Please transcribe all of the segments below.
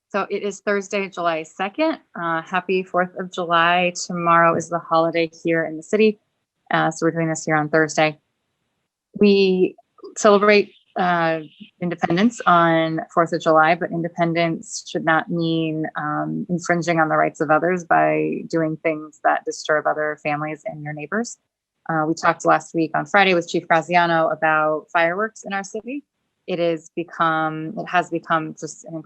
So it is Thursday, July 2nd. Happy 4th of July. Tomorrow is the holiday here in the city. So we're doing this here on Thursday. We celebrate independence on 4th of July, but independence should not mean infringing on the rights of others by doing things that disturb other families and your neighbors. We talked last week on Friday with Chief Graziano about fireworks in our city. It has become just an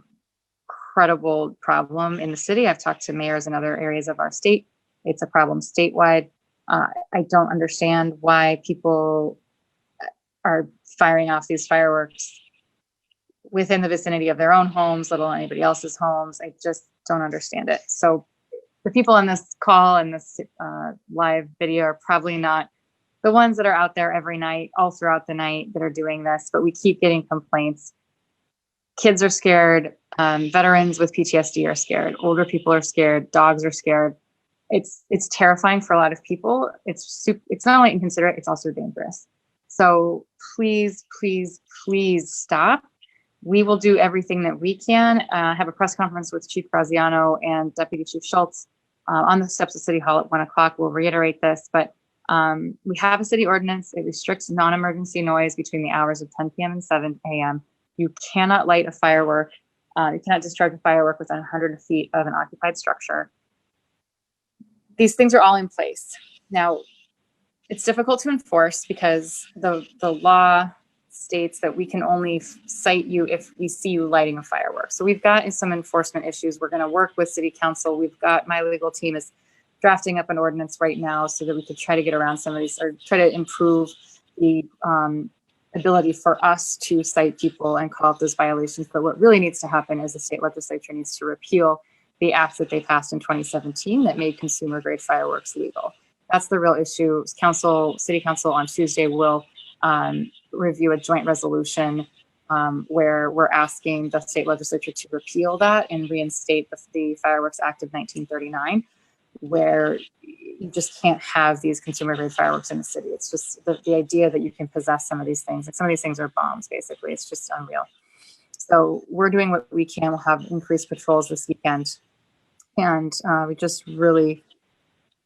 incredible problem in the city. I've talked to mayors in other areas of our state. It's a problem statewide. I don't understand why people are firing off these fireworks within the vicinity of their own homes, let alone anybody else's homes. I just don't understand it. So the people on this call and this live video are probably not the ones that are out there every night, all throughout the night, that are doing this, but we keep getting complaints. Kids are scared. Veterans with PTSD are scared. Older people are scared. Dogs are scared. It's terrifying for a lot of people. It's not only inconsiderate, it's also dangerous. So please, please, please stop. We will do everything that we can. Have a press conference with Chief Graziano and Deputy Chief Schultz on the steps of City Hall at 1 o'clock. We'll reiterate this, but we have a city ordinance. It restricts non-emergency noise between the hours of 10 p.m. and 7 a.m. You cannot light a firework. You cannot discharge a firework within 100 feet of an occupied structure. These things are all in place. Now, it's difficult to enforce because the law states that we can only cite you if we see you lighting a firework. So we've got some enforcement issues. We're going to work with City Council. My legal team is drafting up an ordinance right now so that we could try to get around some of these, or try to improve the ability for us to cite people and call out those violations. But what really needs to happen is the state legislature needs to repeal the act that they passed in 2017 that made consumer grade fireworks legal. That's the real issue. City Council on Tuesday will review a joint resolution where we're asking the state legislature to repeal that and reinstate the Fireworks Act of 1939, where you just can't have these consumer grade fireworks in the city. It's just the idea that you can possess some of these things. And some of these things are bombs, basically. It's just unreal. So we're doing what we can. We'll have increased patrols this weekend. And we just really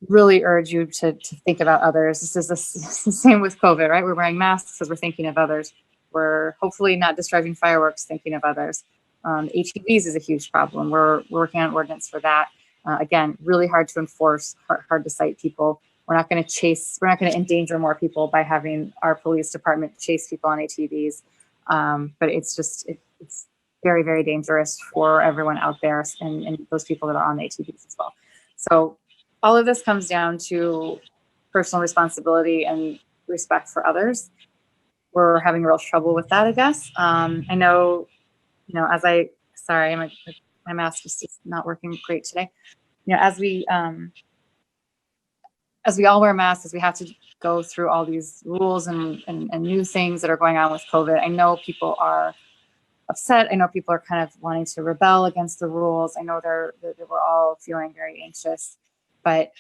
urge you to think about others. This is the same with COVID, right? We're wearing masks because we're thinking of others. We're hopefully not discharging fireworks thinking of others. ATVs is a huge problem. We're working on an ordinance for that. Again, really hard to enforce, hard to cite people. We're not going to endanger more people by having our police department chase people on ATVs. But it's very, very dangerous for everyone out there and those people that are on the ATVs as well. So all of this comes down to personal responsibility and respect for others. We're having real trouble with that, I guess. I know, sorry, my mask is just not working great today. As we all wear masks, as we have to go through all these rules and new things that are going on with COVID, I know people are upset. I know people are kind of wanting to rebel against the rules. I know we're all feeling very anxious, but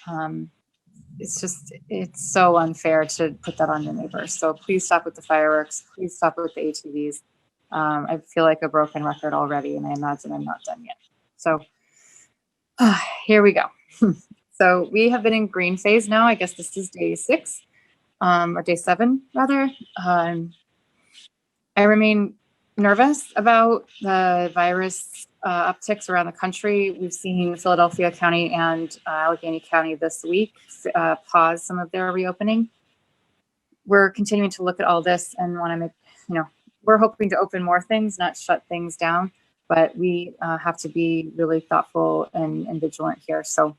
it's so unfair to put that on your neighbors. So please stop with the fireworks. Please stop with the ATVs. I feel like a broken record already, and I imagine I'm not done yet. So here we go. So we have been in green phase now. I guess this is day 6, or day 7 rather. I remain nervous about the virus upticks around the country. We've seen Philadelphia County and Allegheny County this week pause some of their reopening. We're continuing to look at all this and want to make, we're hoping to open more things, not shut things down, but we have to be really thoughtful and vigilant here. So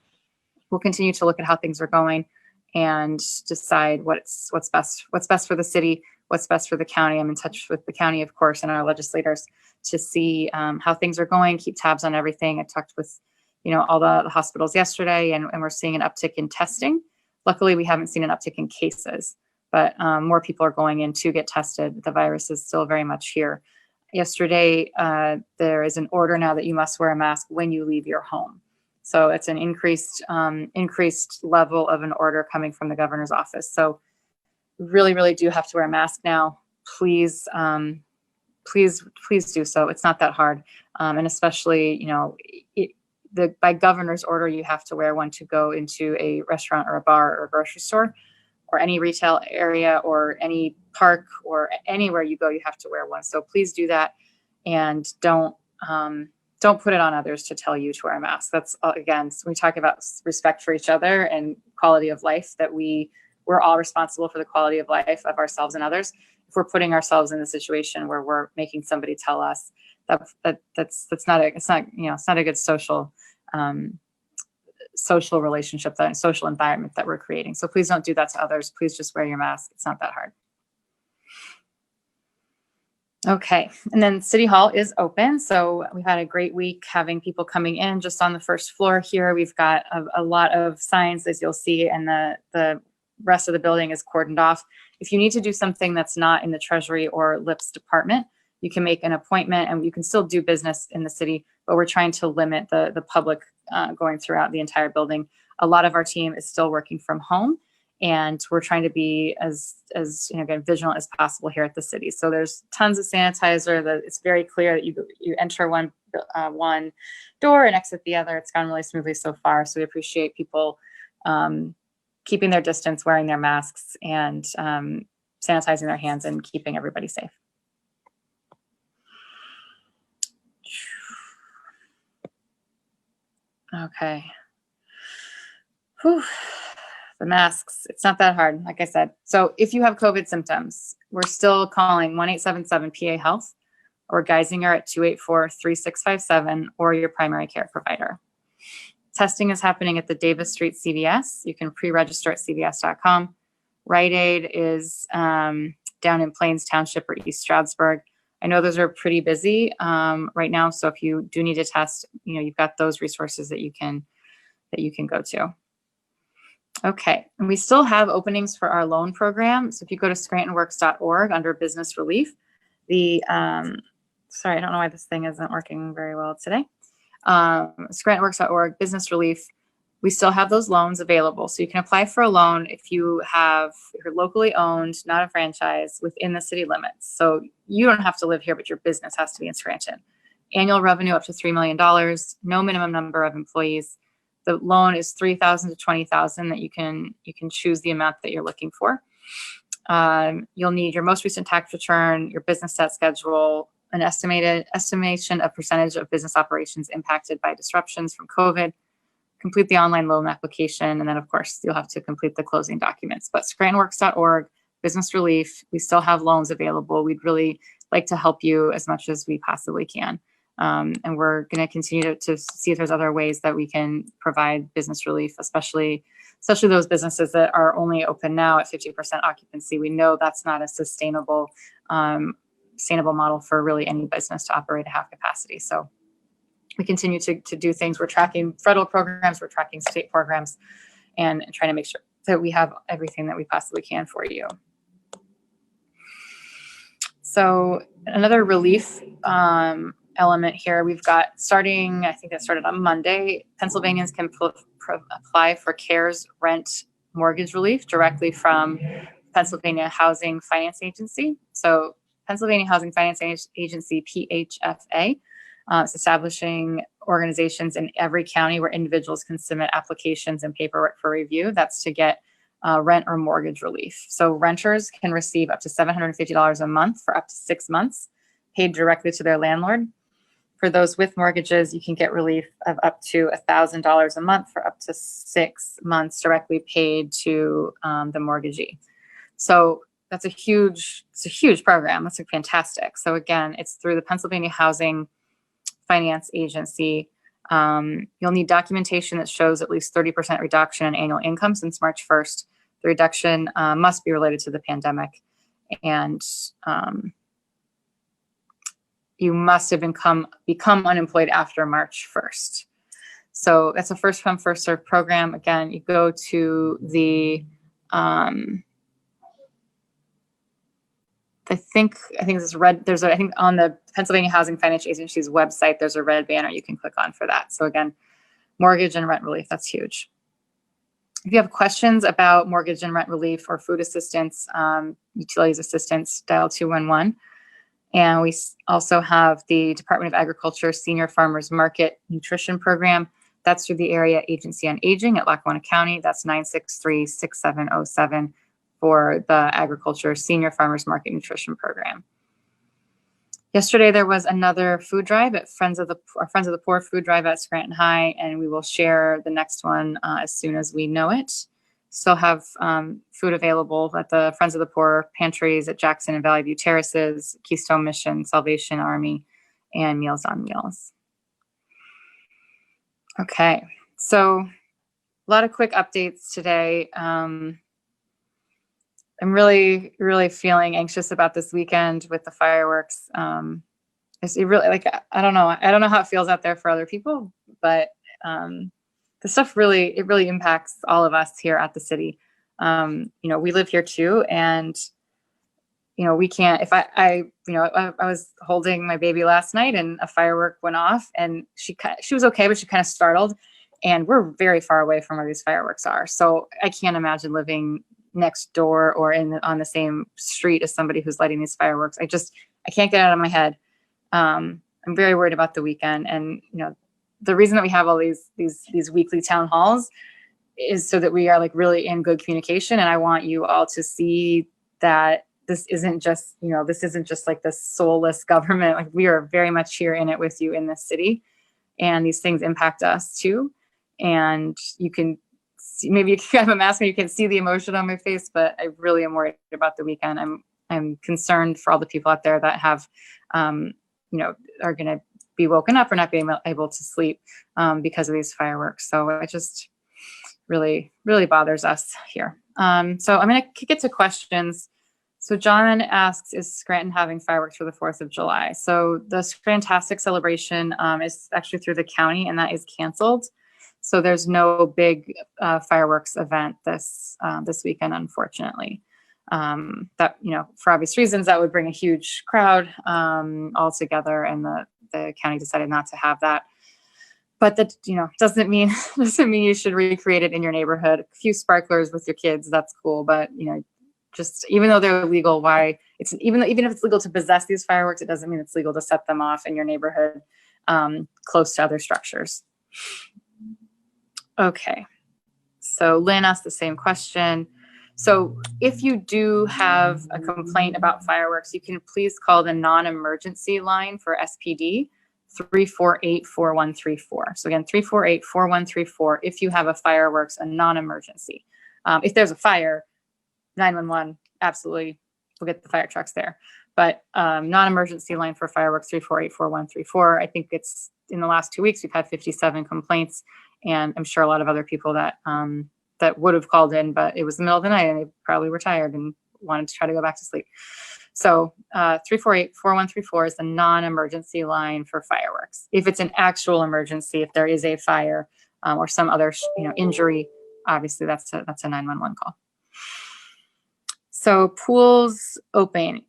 we'll continue to look at how things are going and decide what's best for the city, what's best for the county. I'm in touch with the county, of course, and our legislators to see how things are going, keep tabs on everything. I talked with, all the hospitals yesterday, and we're seeing an uptick in testing. Luckily, we haven't seen an uptick in cases, but more people are going in to get tested. The virus is still very much here. Yesterday, there is an order now that you must wear a mask when you leave your home. So it's an increased level of an order coming from the governor's office. So really, really do have to wear a mask now. Please do so. It's not that hard. And especially, by governor's order, you have to wear one to go into a restaurant or a bar or a grocery store or any retail area or any park or anywhere you go, you have to wear one. So please do that, and don't put it on others to tell you to wear a mask. That's again, so we talk about respect for each other and quality of life, that we're all responsible for the quality of life of ourselves and others. If we're putting ourselves in the situation where we're making somebody tell us that's not a good social relationship, that social environment that we're creating. So please don't do that to others. Please just wear your mask. It's not that hard. Okay, and then City Hall is open. So we've had a great week having people coming in just on the first floor here. We've got a lot of signs, as you'll see, and the rest of the building is cordoned off. If you need to do something that's not in the Treasury or LIPS department, you can make an appointment and you can still do business in the city, but we're trying to limit the public going throughout the entire building. A lot of our team is still working from home, and we're trying to be as again, vigilant as possible here at the city. So there's tons of sanitizer. That it's very clear that you enter one door and exit the other. It's gone really smoothly so far. So we appreciate people keeping their distance, wearing their masks, and sanitizing their hands and keeping everybody safe. Okay. Whew. The masks, it's not that hard, like I said. So if you have COVID symptoms, we're still calling 1-877-PA-HEALTH or Geisinger at 284-3657 or your primary care provider. Testing is happening at the Davis Street CVS. You can pre-register at cvs.com. Rite Aid is down in Plains Township or East Stroudsburg. I know those are pretty busy right now. So if you do need to test, you've got those resources that you can go to. Okay, and we still have openings for our loan program. So if you go to scrantonworks.org under business relief, sorry, I don't know why this thing isn't working very well today. Scrantonworks.org, business relief, we still have those loans available. So you can apply for a loan if you're locally owned, not a franchise, within the city limits. So you don't have to live here, but your business has to be in Scranton. Annual revenue up to $3 million, no minimum number of employees. The loan is $3,000 to $20,000 that you can choose the amount that you're looking for. You'll need your most recent tax return, your business debt schedule, an estimation of percentage of business operations impacted by disruptions from COVID, complete the online loan application, and then of course you'll have to complete the closing documents. But scrantonworks.org, business relief, we still have loans available. We'd really like to help you as much as we possibly can. And we're going to continue to see if there's other ways that we can provide business relief, especially those businesses that are only open now at 50% occupancy. We know that's not a sustainable model for really any business to operate at half capacity. So we continue to do things. We're tracking federal programs, we're tracking state programs, and trying to make sure that we have everything that we possibly can for you. So another relief element here, we've got I think that started on Monday, Pennsylvanians can apply for CARES rent mortgage relief directly from Pennsylvania Housing Finance Agency. So Pennsylvania Housing Finance Agency, PHFA, is establishing organizations in every county where individuals can submit applications and paperwork for review. That's to get rent or mortgage relief. So renters can receive up to $750 a month for up to 6 months, paid directly to their landlord. For those with mortgages, you can get relief of up to $1,000 a month for up to 6 months directly paid to the mortgagee. So it's a huge program. That's fantastic. So again, it's through the Pennsylvania Housing Finance Agency. You'll need documentation that shows at least 30% reduction in annual income since March 1st. The reduction must be related to the pandemic, and you must have become unemployed after March 1st. So that's a first come, first served program. Again, you go to the, I think this red, I think on the Pennsylvania Housing Finance Agency's website, there's a red banner you can click on for that. So again, mortgage and rent relief, that's huge. If you have questions about mortgage and rent relief or food assistance, utilities assistance, dial 211. And we also have the Department of Agriculture Senior Farmers Market Nutrition Program. That's through the Area Agency on Aging at Lackawanna County. That's 963-6707 for the Agriculture Senior Farmers Market Nutrition Program. Yesterday, there was another food drive at our Friends of the Poor food drive at Scranton High, and we will share the next one as soon as we know it. Still have food available at the Friends of the Poor pantries at Jackson and Valley View Terraces, Keystone Mission, Salvation Army, and Meals on Wheels. Okay, so a lot of quick updates today. I'm really, really feeling anxious about this weekend with the fireworks. It really, like, I don't know how it feels out there for other people, but the stuff really impacts all of us here at the city. We live here too, and we can't. If I was holding my baby last night and a firework went off, and she was okay, but she kind of startled. And we're very far away from where these fireworks are, so I can't imagine living next door or on the same street as somebody who's lighting these fireworks. I can't get it out of my head. I'm very worried about the weekend, and the reason that we have all these weekly town halls is so that we are like really in good communication. And I want you all to see that this isn't just like this soulless government. Like, we are very much here in it with you in this city, and these things impact us too. And you can see, maybe you can have a mask and you can see the emotion on my face, but I really am worried about the weekend. I'm concerned for all the people out there that have, are going to be woken up or not being able to sleep because of these fireworks. So it just really, really bothers us here. So I'm going to kick it to questions. So John asks, is Scranton having fireworks for the 4th of July? So the Scrantastic celebration is actually through the county, and that is canceled. So there's no big fireworks event this weekend, unfortunately. That, for obvious reasons, that would bring a huge crowd all together, and the county decided not to have that. But that, doesn't mean you should recreate it in your neighborhood. A few sparklers with your kids, that's cool. But just even though they're legal, even if it's legal to possess these fireworks, it doesn't mean it's legal to set them off in your neighborhood close to other structures. Okay, so Lynn asked the same question. So if you do have a complaint about fireworks, you can please call the non-emergency line for SPD, 348-4134. So again, 348-4134 if you have a a non-emergency. If there's a fire, 911, absolutely, we'll get the fire trucks there. But non-emergency line for fireworks, 348-4134. I think it's in the last 2 weeks, we've had 57 complaints, and I'm sure a lot of other people that would have called in, but it was the middle of the night and they probably were tired and wanted to try to go back to sleep. So 348-4134 is the non-emergency line for fireworks. If it's an actual emergency, if there is a fire or some other injury, obviously that's a 911 call. So pools open.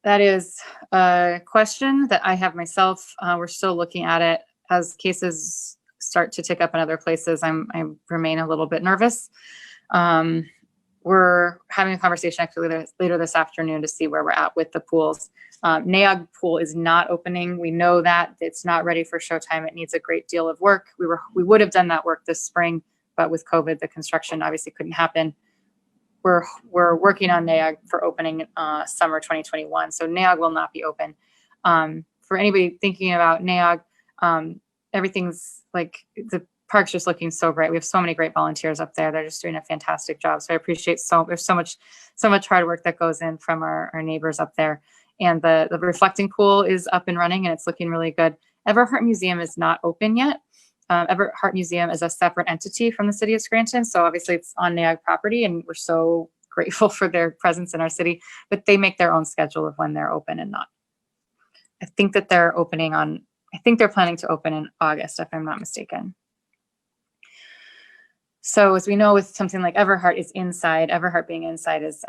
That is a question that I have myself. We're still looking at it as cases start to tick up in other places. I remain a little bit nervous. We're having a conversation actually later this afternoon to see where we're at with the pools. NAOG pool is not opening. We know that it's not ready for showtime. It needs a great deal of work. We would have done that work this spring, but with COVID, the construction obviously couldn't happen. We're working on NAOG for opening summer 2021. So NAOG will not be open. For anybody thinking about NAOG, everything's like, the park's just looking so great. We have so many great volunteers up there. They're just doing a fantastic job. So I appreciate there's so much hard work that goes in from our neighbors up there. And the reflecting pool is up and running and it's looking really good. Everhart Museum is not open yet. Everhart Museum is a separate entity from the city of Scranton. So obviously it's on NAOG property and we're so grateful for their presence in our city, but they make their own schedule of when they're open and not. I think they're planning to open in August, if I'm not mistaken. So as we know, with something like Everhart is inside, Everhart being inside is,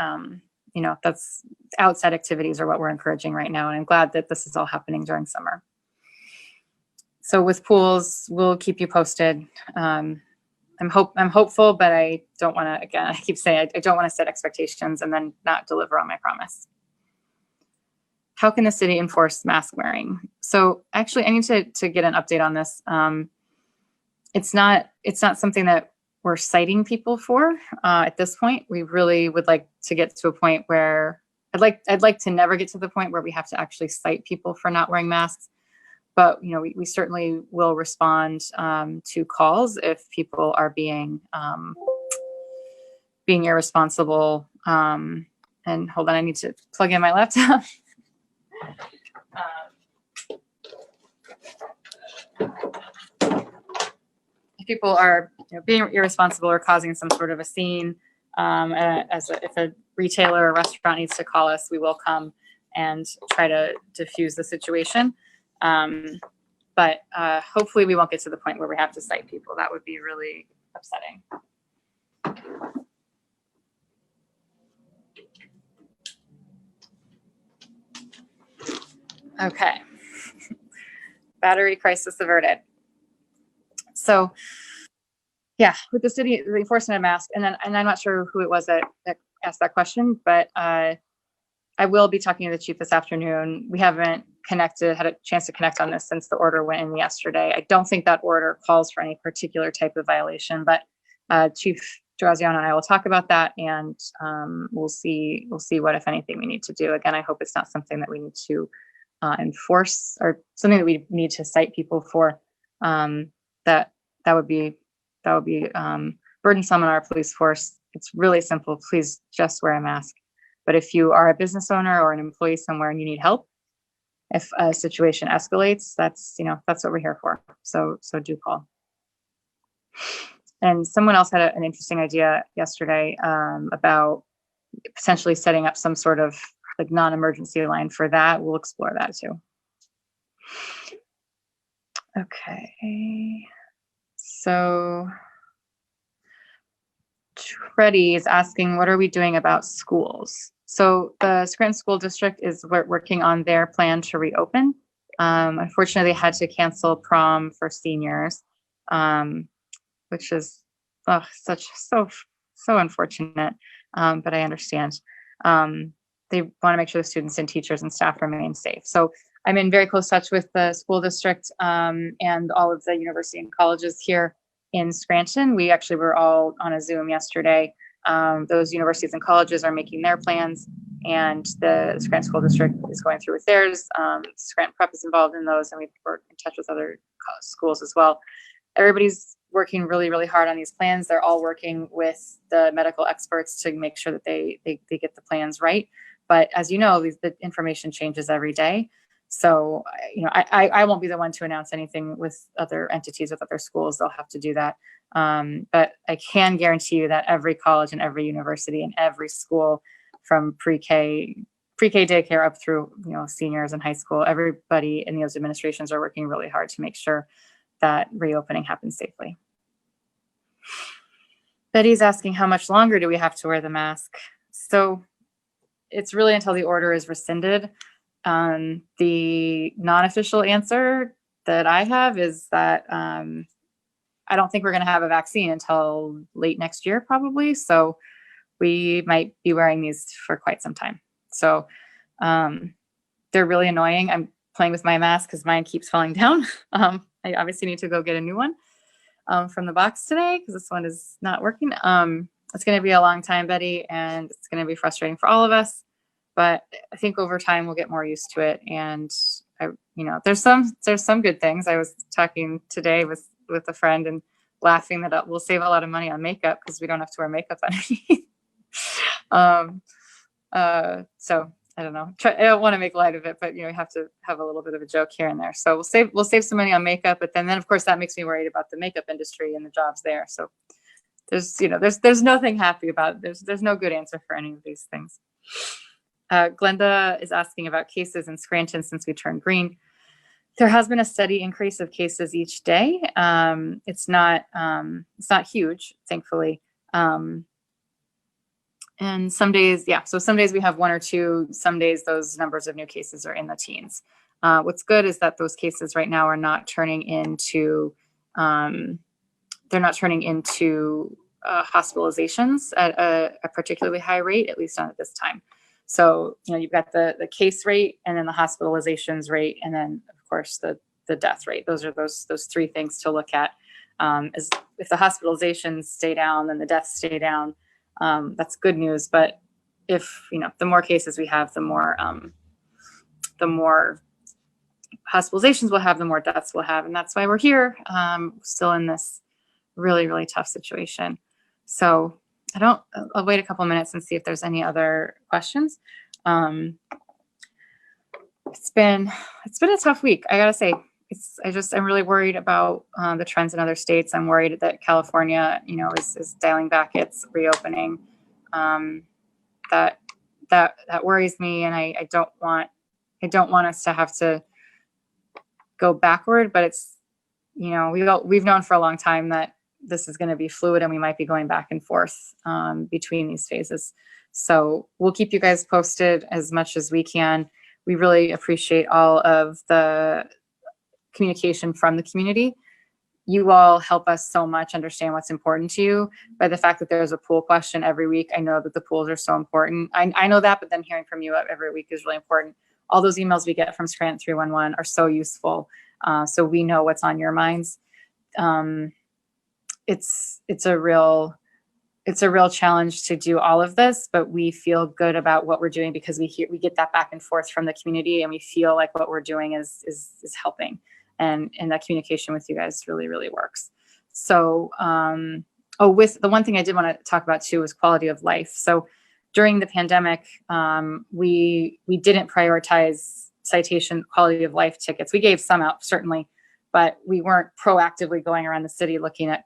that's outside activities are what we're encouraging right now. And I'm glad that this is all happening during summer. So with pools, we'll keep you posted. I'm hopeful, but I don't want to, again, I keep saying, I don't want to set expectations and then not deliver on my promise. how can the city enforce mask wearing? So actually, I need to get an update on this. It's not something that we're citing people for at this point. We really would like to get to a point where I'd like to never get to the point where we have to actually cite people for not wearing masks. But we certainly will respond to calls if people are being irresponsible. And hold on, I need to plug in my laptop. If people are being irresponsible or causing some sort of a scene, if a retailer or restaurant needs to call us, we will come and try to diffuse the situation. But hopefully we won't get to the point where we have to cite people. That would be really upsetting. Okay. Battery crisis averted. So yeah, with the city, the enforcement of masks, and I'm not sure who it was that asked that question, but I will be talking to the chief this afternoon. We haven't had a chance to connect on this since the order went in yesterday. I don't think that order calls for any particular type of violation, but Chief Graziano and I will talk about that, and we'll see what, if anything, we need to do. Again, I hope it's not something that we need to enforce or something that we need to cite people for. That would be burdensome on our police force. It's really simple. Please just wear a mask. But if you are a business owner or an employee somewhere and you need help, if a situation escalates, that's what we're here for. So do call. And someone else had an interesting idea yesterday about potentially setting up some sort of non-emergency line for that. We'll explore that too. Okay. So Freddie is asking, what are we doing about schools? So the Scranton School District is working on their plan to reopen. Unfortunately, they had to cancel prom for seniors, which is so unfortunate. But I understand. They want to make sure the students and teachers and staff remain safe. So I'm in very close touch with the school district and all of the university and colleges here in Scranton. We actually were all on a Zoom yesterday. Those universities and colleges are making their plans, and the Scranton School District is going through with theirs. Scranton Prep is involved in those, and we're in touch with other schools as well. Everybody's working really, really hard on these plans. They're all working with the medical experts to make sure that they get the plans right. But as you know, the information changes every day. So, I won't be the one to announce anything with other entities, with other schools. They'll have to do that. But I can guarantee you that every college and every university and every school, from pre-K daycare up through, seniors and high school, everybody in those administrations are working really hard to make sure that reopening happens safely. Betty's asking, how much longer do we have to wear the mask? So it's really until the order is rescinded. The non-official answer that I have is that I don't think we're going to have a vaccine until late next year, probably. So we might be wearing these for quite some time. So they're really annoying. I'm playing with my mask because mine keeps falling down. I obviously need to go get a new one from the box today because this one is not working. It's going to be a long time, Betty, and it's going to be frustrating for all of us. But I think over time we'll get more used to it. And there's some good things. I was talking today with a friend and laughing that we'll save a lot of money on makeup because we don't have to wear makeup underneath. So I don't know. I don't want to make light of it, but you have to have a little bit of a joke here and there. So we'll save some money on makeup, but then of course that makes me worried about the makeup industry and the jobs there. So there's nothing happy about it. There's no good answer for any of these things. Glenda is asking about cases in Scranton since we turned green. There has been a steady increase of cases each day. It's not huge, thankfully. And some days, so some days we have one or two. Some days those numbers of new cases are in the teens. What's good is that those cases right now are not turning into hospitalizations at a particularly high rate, at least not at this time. So, you've got the case rate, and then the hospitalizations rate, and then of course the death rate. Those are those three things to look at. Is if the hospitalizations stay down, then the deaths stay down. That's good news. But if the more cases we have, the more hospitalizations we'll have, the more deaths we'll have, and that's why we're here, still in this really, really tough situation. So I'll wait a couple minutes and see if there's any other questions. It's been a tough week, I gotta say. I'm really worried about the trends in other states. I'm worried that California, is dialing back its reopening. That worries me, and I don't want us to have to go backward. But it's, we've known for a long time that this is going to be fluid, and we might be going back and forth between these phases. So we'll keep you guys posted as much as we can. We really appreciate all of the communication from the community. You all help us so much understand what's important to you by the fact that there's a pool question every week. I know that the pools are so important. I know that, but then hearing from you every week is really important. All those emails we get from Scranton 311 are so useful. So we know what's on your minds. It's a real challenge to do all of this, but we feel good about what we're doing because we get that back and forth from the community, and we feel like what we're doing is helping, and that communication with you guys really, really works. So, with the one thing I did want to talk about too is quality of life. So during the pandemic, we didn't prioritize citation quality of life tickets. We gave some out, certainly, but we weren't proactively going around the city looking at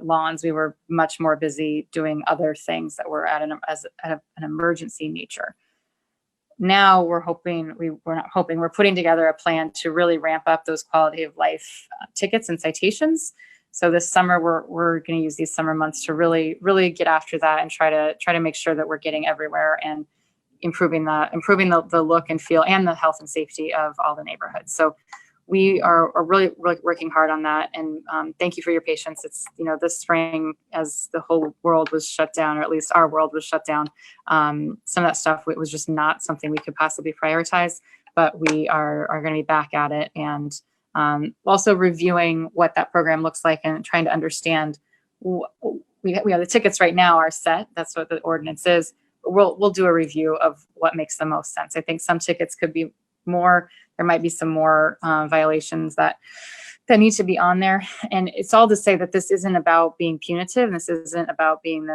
lawns. We were much more busy doing other things that were at an emergency nature. Now we're putting together a plan to really ramp up those quality of life tickets and citations. So this summer we're going to use these summer months to really, really get after that and try to make sure that we're getting everywhere and improving the look and feel and the health and safety of all the neighborhoods. So we are really, really working hard on that. And thank you for your patience. It's, this spring, as the whole world was shut down, or at least our world was shut down, some of that stuff, it was just not something we could possibly prioritize, but we are going to be back at it. And also reviewing what that program looks like and trying to understand, we have the tickets right now are set. That's what the ordinance is. We'll do a review of what makes the most sense. I think some tickets could be more. There might be some more violations that need to be on there. And it's all to say that this isn't about being punitive. And this isn't about being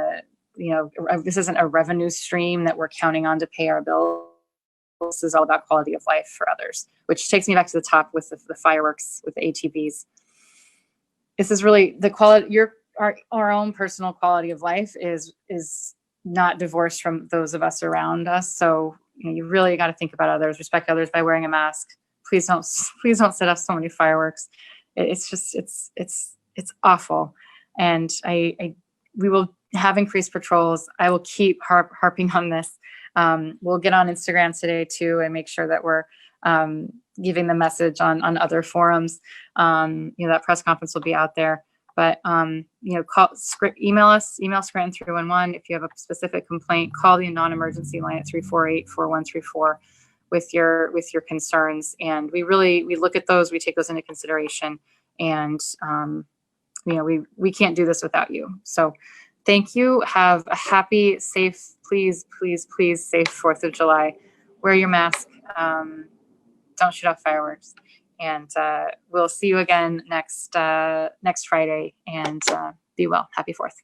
this isn't a revenue stream that we're counting on to pay our bills. This is all about quality of life for others, which takes me back to the top with the fireworks, with the ATVs. This is really the quality, our own personal quality of life is not divorced from those of us around us. So you really got to think about others, respect others by wearing a mask. Please don't set off so many fireworks. It's awful. And we will have increased patrols. I will keep harping on this. We'll get on Instagram today too and make sure that we're giving the message on other forums. That press conference will be out there. But email us, email Scranton 311 if you have a specific complaint. Call the non-emergency line at 348-4134 with your concerns. And we look at those, we take those into consideration, and we can't do this without you. So thank you. Have a happy, safe, please safe 4th of July. Wear your mask. Don't shoot off fireworks. And we'll see you again next Friday, and be well. Happy 4th.